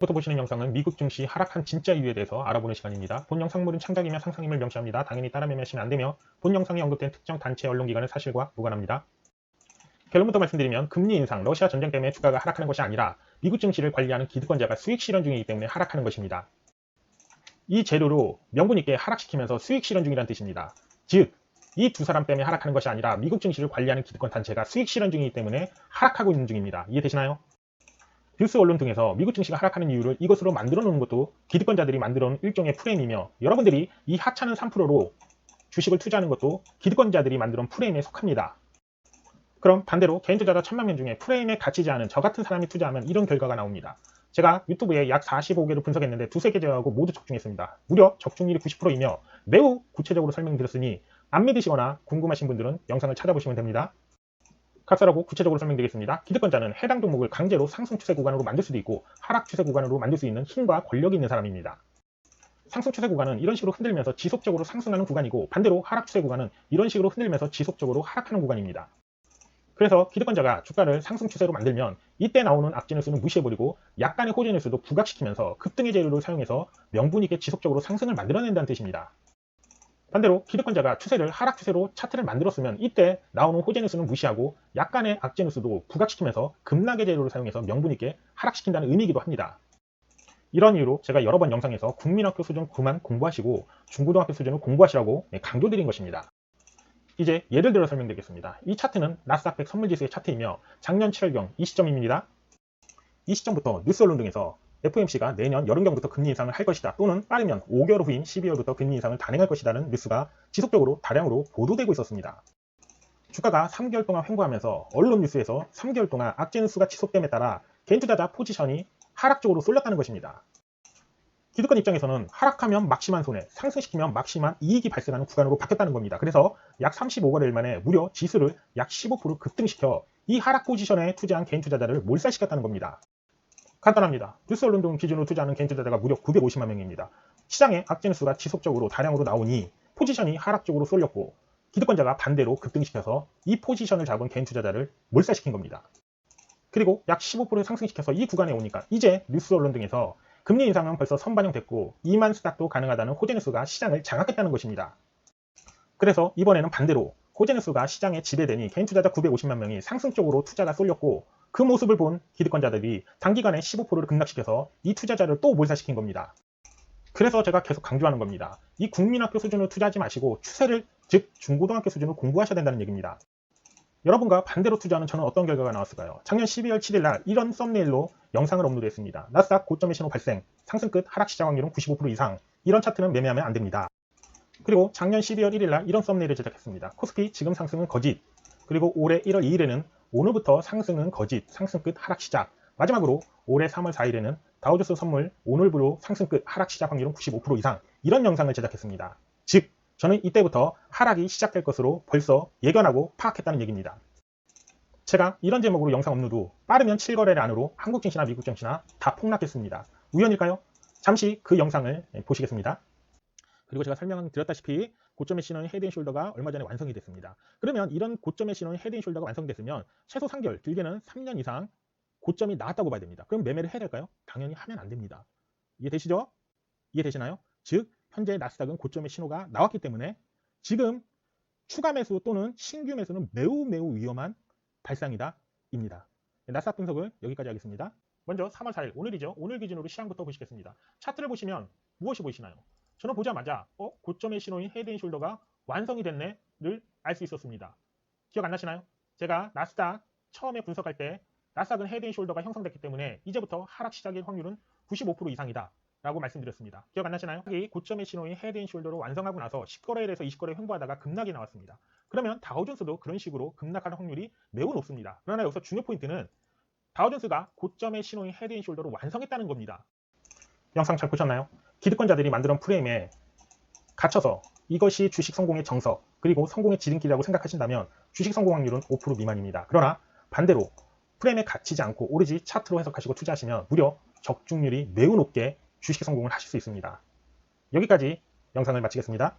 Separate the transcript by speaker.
Speaker 1: 부터 보시는 영상은 미국 증시 하락한 진짜 이유에 대해서 알아보는 시간입니다. 본 영상물은 창작이며 상상임을 명시합니다. 당연히 따라 매매하시면 안되며 본 영상에 언급된 특정 단체 언론기관의 사실과 무관합니다. 결론부터 말씀드리면 금리 인상, 러시아 전쟁 때문에 주가가 하락하는 것이 아니라 미국 증시를 관리하는 기득권자가 수익 실현 중이기 때문에 하락하는 것입니다. 이 재료로 명분 있게 하락시키면서 수익 실현 중이라는 뜻입니다. 즉, 이 두 사람 때문에 하락하는 것이 아니라 미국 증시를 관리하는 기득권 단체가 수익 실현 중이기 때문에 하락하고 있는 중입니다. 이해되시나요? 뉴스 언론 등에서 미국 증시가 하락하는 이유를 이것으로 만들어 놓은 것도 기득권자들이 만들어 놓은 일종의 프레임이며, 여러분들이 이 하차는 3%로 주식을 투자하는 것도 기득권자들이 만들어 놓은 프레임에 속합니다. 그럼 반대로 개인 투자자 1000만 명 중에 프레임에 갇히지 않은 저 같은 사람이 투자하면 이런 결과가 나옵니다. 제가 유튜브에 약 45개를 분석했는데 두세 개 제외하고 모두 적중했습니다. 무려 적중률이 90%이며 매우 구체적으로 설명드렸으니 안 믿으시거나 궁금하신 분들은 영상을 찾아보시면 됩니다. 각설하고 구체적으로 설명드리겠습니다. 기득권자는 해당 종목을 강제로 상승 추세 구간으로 만들 수도 있고 하락 추세 구간으로 만들 수 있는 힘과 권력이 있는 사람입니다. 상승 추세 구간은 이런 식으로 흔들면서 지속적으로 상승하는 구간이고, 반대로 하락 추세 구간은 이런 식으로 흔들면서 지속적으로 하락하는 구간입니다. 그래서 기득권자가 주가를 상승 추세로 만들면 이때 나오는 악재뉴스는 무시해버리고 약간의 호재뉴스도 부각시키면서 급등의 재료를 사용해서 명분 있게 지속적으로 상승을 만들어낸다는 뜻입니다. 반대로 기득권자가 추세를 하락 추세로 차트를 만들었으면 이때 나오는 호재 뉴스는 무시하고 약간의 악재 뉴스도 부각시키면서 급락의 재료를 사용해서 명분 있게 하락시킨다는 의미이기도 합니다. 이런 이유로 제가 여러 번 영상에서 국민학교 수준 그만 공부하시고 중고등학교 수준을 공부하시라고 강조드린 것입니다. 이제 예를 들어 설명드리겠습니다. 이 차트는 나스닥 100 선물지수의 차트이며 작년 7월경 이 시점입니다. 이 시점부터 뉴스 언론 등에서 FOMC가 내년 여름경부터 금리 인상을 할 것이다, 또는 빠르면 5개월 후인 12월부터 금리 인상을 단행할 것이라는 뉴스가 지속적으로 다량으로 보도되고 있었습니다. 주가가 3개월 동안 횡보하면서 언론 뉴스에서 3개월 동안 악재 뉴스가 지속됨에 따라 개인 투자자 포지션이 하락적으로 쏠렸다는 것입니다. 기득권 입장에서는 하락하면 막심한 손해, 상승시키면 막심한 이익이 발생하는 구간으로 바뀌었다는 겁니다. 그래서 약 35거래일 만에 무려 지수를 약 15% 급등시켜 이 하락 포지션에 투자한 개인 투자자를 몰살시켰다는 겁니다. 간단합니다. 뉴스 언론 등 기준으로 투자하는 개인 투자자가 무려 950만 명입니다. 시장에 악재 뉴스가 지속적으로 다량으로 나오니 포지션이 하락적으로 쏠렸고, 기득권자가 반대로 급등시켜서 이 포지션을 잡은 개인 투자자를 몰살시킨 겁니다. 그리고 약 15% 상승시켜서 이 구간에 오니까 이제 뉴스 언론 등에서 금리 인상은 벌써 선반영됐고 2만 스탁도 가능하다는 호재 뉴스가 시장을 장악했다는 것입니다. 그래서 이번에는 반대로 호재 뉴스가 시장에 지배되니 개인 투자자 950만 명이 상승 쪽으로 투자가 쏠렸고, 그 모습을 본 기득권자들이 단기간에 15%를 급락시켜서 이 투자자를 또 몰살시킨 겁니다. 그래서 제가 계속 강조하는 겁니다. 이 국민학교 수준으로 투자하지 마시고 추세를, 즉 중고등학교 수준으로 공부하셔야 된다는 얘기입니다. 여러분과 반대로 투자하는 저는 어떤 결과가 나왔을까요? 작년 12월 7일 날 이런 썸네일로 영상을 업로드했습니다. 나스닥 고점의 신호 발생, 상승 끝 하락 시작 확률은 95% 이상, 이런 차트는 매매하면 안 됩니다. 그리고 작년 12월 1일 날 이런 썸네일을 제작했습니다. 코스피 지금 상승은 거짓. 그리고 올해 1월 2일에는 오늘부터 상승은 거짓, 상승 끝 하락 시작. 마지막으로 올해 3월 4일에는 다우존스 선물 오늘부로 상승 끝 하락 시작 확률은 95% 이상, 이런 영상을 제작했습니다. 즉, 저는 이때부터 하락이 시작될 것으로 벌써 예견하고 파악했다는 얘기입니다. 제가 이런 제목으로 영상 업로드 후 빠르면 7거래일 안으로 한국 증시나 미국 증시나 다 폭락했습니다. 우연일까요? 잠시 그 영상을 보시겠습니다. 그리고 제가 설명드렸다시피 고점의 신호인 헤드앤숄더가 얼마 전에 완성이 됐습니다. 그러면 이런 고점의 신호인 헤드앤숄더가 완성됐으면 최소 3개월, 길게는 3년 이상 고점이 나왔다고 봐야 됩니다. 그럼 매매를 해야 될까요? 당연히 하면 안 됩니다. 이해되시죠? 이해되시나요? 즉, 현재 나스닥은 고점의 신호가 나왔기 때문에 지금 추가 매수 또는 신규 매수는 매우 위험한 발상이다 입니다. 나스닥 분석을 여기까지 하겠습니다. 먼저 3월 4일 오늘이죠. 오늘 기준으로 시장부터 보시겠습니다. 차트를 보시면 무엇이 보이시나요? 저는 보자마자 고점의 신호인 헤드앤숄더가 완성이 됐네를 알 수 있었습니다. 기억 안 나시나요? 제가 나스닥 처음에 분석할 때 나스닥은 헤드앤숄더가 형성됐기 때문에 이제부터 하락 시작일 확률은 95% 이상이다 라고 말씀드렸습니다. 기억 안 나시나요? 이 고점의 신호인 헤드앤숄더로 완성하고 나서 10거래일에서 20거래 횡보하다가 급락이 나왔습니다. 그러면 다우존스도 그런 식으로 급락하는 확률이 매우 높습니다. 그러나 여기서 중요 포인트는 다우존스가 고점의 신호인 헤드앤숄더로 완성했다는 겁니다. 영상 잘 보셨나요? 기득권자들이 만든 프레임에 갇혀서 이것이 주식 성공의 정석, 그리고 성공의 지름길이라고 생각하신다면 주식 성공 확률은 5% 미만입니다. 그러나 반대로 프레임에 갇히지 않고 오로지 차트로 해석하시고 투자하시면 무려 적중률이 매우 높게 주식 성공을 하실 수 있습니다. 여기까지 영상을 마치겠습니다.